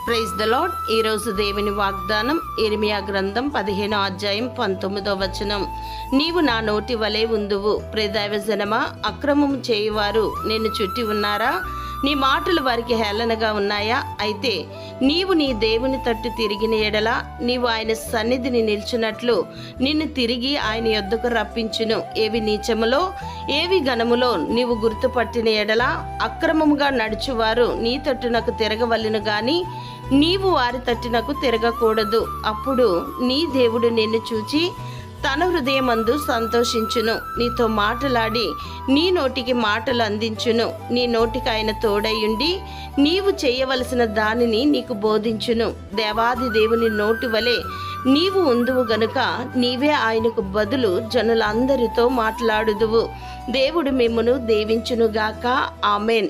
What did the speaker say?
Praise the lord. ఈరోజు దేవుని వాగ్దానం ఇర్మియా గ్రంథం 15వ అధ్యాయం 19వ వచనం. నీవు నా నోటి వలె ఉందువు. ప్రియదైవజనమా, అక్రమము చేయువారు నిన్ను చుట్టి ఉన్నారా? నీ మాటలు వారికి హేళనగా ఉన్నాయా? అయితే నీవు నీ దేవుని తట్టు తిరిగిన ఎడల నీవు ఆయన సన్నిధిని నిల్చున్నట్లు నిన్ను తిరిగి ఆయన యొద్దకు రప్పించును. ఏవి నీచములో ఏవి ఘనములో నీవు గుర్తుపట్టిన ఎడల అక్రమముగా నడుచువారు నీ తట్టునకు తిరగవలెను గాని నీవు వారి తట్టునకు తిరగకూడదు. అప్పుడు నీ దేవుడు నిన్ను చూచి తన హృదయమందు సంతోషించును, నీతో మాటలాడి నీ నోటికి మాటలు అందించును. నీ నోటికి ఆయన తోడయుండి నీవు చేయవలసిన దానిని నీకు బోధించును. దేవాది దేవుని నోటి వలె నీవు ఉందువు గనుక నీవే ఆయనకు బదులు జనులందరితో మాట్లాడుదువు. దేవుడు మిమ్మును దీవించునుగాక. ఆమెన్.